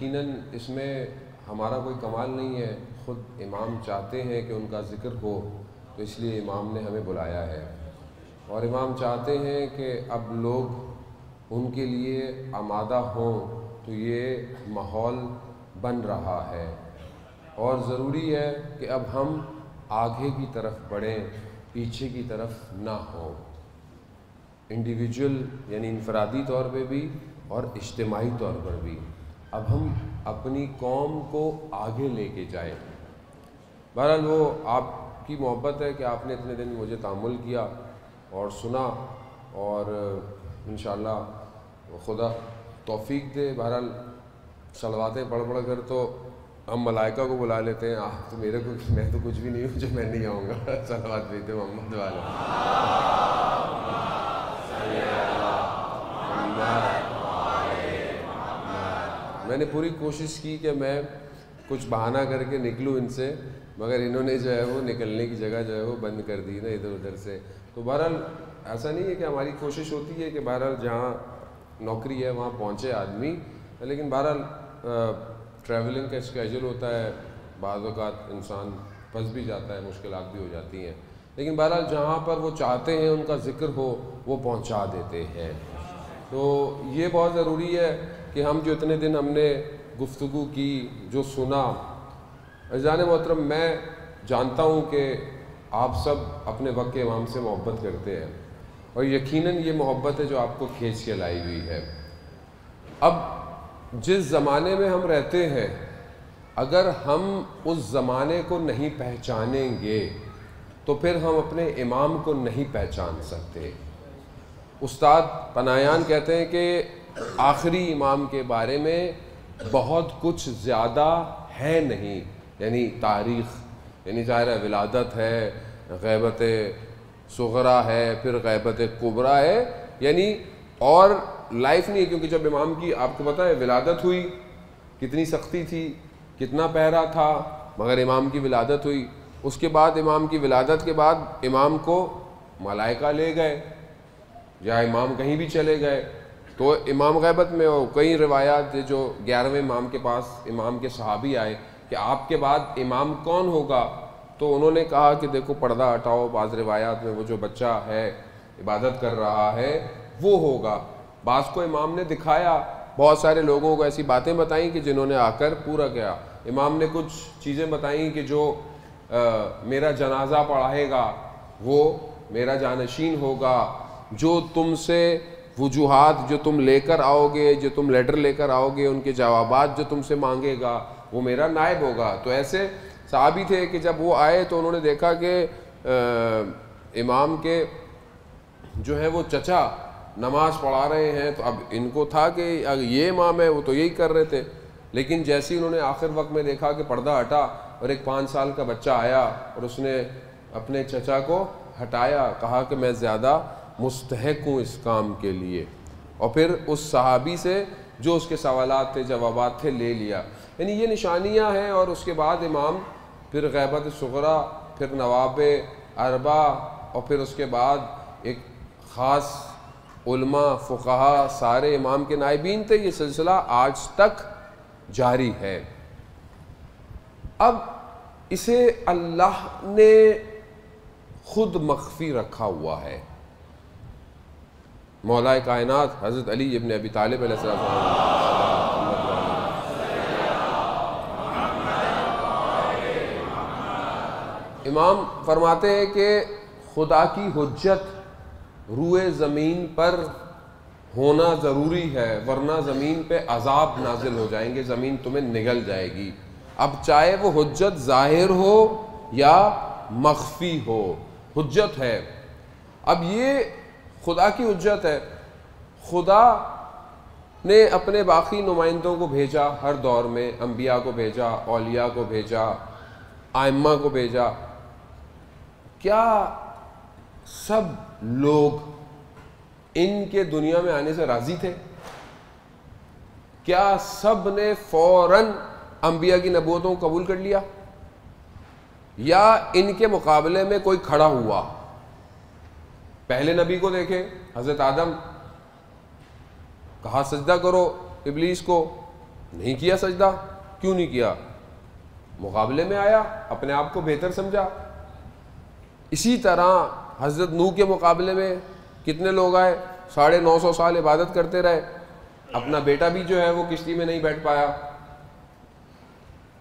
یقیناً اس میں ہمارا کوئی کمال نہیں ہے، خود امام چاہتے ہیں کہ ان کا ذکر ہو، تو اس لیے امام نے ہمیں بلایا ہے، اور امام چاہتے ہیں کہ اب لوگ ان کے لیے آمادہ ہوں، تو یہ ماحول بن رہا ہے، اور ضروری ہے کہ اب ہم آگے کی طرف بڑھیں، پیچھے کی طرف نہ ہوں، انڈیویجول یعنی انفرادی طور پہ بھی اور اجتماعی طور پر بھی۔ اب ہم اپنی قوم کو آگے لے کے جائیں۔ بہرحال وہ آپ کی محبت ہے کہ آپ نے اتنے دن مجھے تحمل کیا اور سنا، اور انشاءاللہ خدا توفیق دے۔ بہرحال صلواتیں پڑھ پڑھ کر تو ہم ملائکہ کو بلا لیتے ہیں، تو میرے کو میں تو کچھ بھی نہیں ہوں جو میں نہیں آؤں گا۔ صلوات بھیجتے محمد والا۔ میں نے پوری کوشش کی کہ میں کچھ بہانہ کر کے نکلوں ان سے، مگر انہوں نے جو ہے وہ نکلنے کی جگہ جو ہے وہ بند کر دی نا ادھر ادھر سے۔ تو بہرحال ایسا نہیں ہے کہ ہماری کوشش ہوتی ہے کہ بہرحال جہاں نوکری ہے وہاں پہنچے آدمی، لیکن بہرحال ٹریولنگ کا اسکیجول ہوتا ہے، بعض اوقات انسان پھنس بھی جاتا ہے، مشکلات بھی ہو جاتی ہیں، لیکن بہرحال جہاں پر وہ چاہتے ہیں ان کا ذکر ہو وہ پہنچا دیتے ہیں۔ تو یہ بہت ضروری ہے کہ ہم جو اتنے دن ہم نے گفتگو کی، جو سنا، عزیزان محترم، میں جانتا ہوں کہ آپ سب اپنے وقت کے امام سے محبت کرتے ہیں، اور یقیناً یہ محبت ہے جو آپ کو کھینچ کے لائی ہوئی ہے۔ اب جس زمانے میں ہم رہتے ہیں، اگر ہم اس زمانے کو نہیں پہچانیں گے تو پھر ہم اپنے امام کو نہیں پہچان سکتے۔ استاد پناہیان کہتے ہیں کہ آخری امام کے بارے میں بہت کچھ زیادہ ہے نہیں، یعنی تاریخ، یعنی ظاہر ولادت ہے، غیبت صغرا ہے، پھر غیبت کبریٰ ہے، یعنی اور لائف نہیں ہے، کیونکہ جب امام کی آپ کو پتہ ہے ولادت ہوئی کتنی سختی تھی، کتنا پہرا تھا، مگر امام کی ولادت ہوئی۔ اس کے بعد امام کی ولادت کے بعد امام کو ملائکہ لے گئے، یا امام کہیں بھی چلے گئے، تو امام غیبت میں ہو۔ کئی روایات جو 11ویں امام کے پاس امام کے صحابی آئے کہ آپ کے بعد امام کون ہوگا، تو انہوں نے کہا کہ دیکھو پردہ ہٹاؤ، بعض روایات میں وہ جو بچہ ہے عبادت کر رہا ہے وہ ہوگا۔ بعض کو امام نے دکھایا، بہت سارے لوگوں کو ایسی باتیں بتائیں کہ جنہوں نے آ کر پورا کیا۔ امام نے کچھ چیزیں بتائیں کہ جو میرا جنازہ پڑھائے گا وہ میرا جانشین ہوگا، جو تم سے وجوہات جو تم لے کر آؤ گے، جو تم لیٹر لے کر آؤ گے، ان کے جوابات جو تم سے مانگے گا وہ میرا نائب ہوگا۔ تو ایسے صحابی تھے کہ جب وہ آئے تو انہوں نے دیکھا کہ امام کے جو ہے وہ چچا نماز پڑھا رہے ہیں، تو اب ان کو تھا کہ یہ امام ہے، وہ تو یہی کر رہے تھے، لیکن جیسے انہوں نے آخر وقت میں دیکھا کہ پردہ ہٹا اور ایک 5 سال کا بچہ آیا اور اس نے اپنے چچا کو ہٹایا، کہا کہ میں زیادہ مستحق ہوں اس کام کے لیے، اور پھر اس صحابی سے جو اس کے سوالات تھے، جوابات تھے، لے لیا۔ یعنی یہ نشانیاں ہیں، اور اس کے بعد امام، پھر غیبت صغریٰ، پھر نواب اربع، اور پھر اس کے بعد ایک خاص علماء فقہا سارے امام کے نائبین تھے۔ یہ سلسلہ آج تک جاری ہے۔ اب اسے اللہ نے خود مخفی رکھا ہوا ہے۔ مولا کائنات حضرت علی ابن ابی طالب علیہ السلام امام فرماتے ہیں کہ خدا کی حجت روئے زمین پر ہونا ضروری ہے، ورنہ زمین پہ عذاب نازل ہو جائیں گے، زمین تمہیں نگل جائے گی۔ اب چاہے وہ حجت ظاہر ہو یا مخفی ہو، حجت ہے۔ اب یہ خدا کی حجت ہے۔ خدا نے اپنے باقی نمائندوں کو بھیجا، ہر دور میں انبیاء کو بھیجا، اولیاء کو بھیجا، ائمہ کو بھیجا۔ کیا سب لوگ ان کے دنیا میں آنے سے راضی تھے؟ کیا سب نے فوراً انبیاء کی نبوتوں کو قبول کر لیا، یا ان کے مقابلے میں کوئی کھڑا ہوا؟ پہلے نبی کو دیکھیں، حضرت آدم، کہا سجدہ کرو ابلیس کو، نہیں کیا سجدہ. کیوں نہیں کیا؟ مقابلے میں آیا, اپنے آپ کو بہتر سمجھا. اسی طرح حضرت نوح کے مقابلے میں کتنے لوگ آئے؟ 950 سال عبادت کرتے رہے, اپنا بیٹا بھی جو ہے وہ کشتی میں نہیں بیٹھ پایا.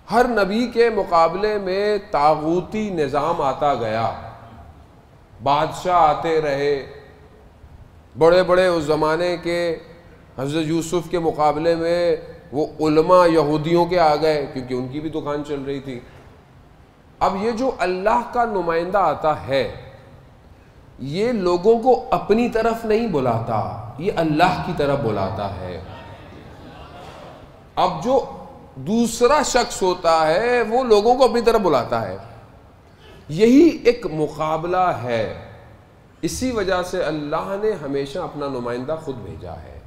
ہر نبی کے مقابلے میں طاغوتی نظام آتا گیا, بادشاہ آتے رہے. بڑے بڑے اس زمانے کے حضرت یوسف کے مقابلے میں وہ علماء یہودیوں کے آ گئے, کیونکہ ان کی بھی دکان چل رہی تھی. اب یہ جو اللہ کا نمائندہ آتا ہے یہ لوگوں کو اپنی طرف نہیں بلاتا, یہ اللہ کی طرف بلاتا ہے. اب جو دوسرا شخص ہوتا ہے وہ لوگوں کو اپنی طرف بلاتا ہے. یہی ایک مقابلہ ہے. اسی وجہ سے اللہ نے ہمیشہ اپنا نمائندہ خود بھیجا ہے.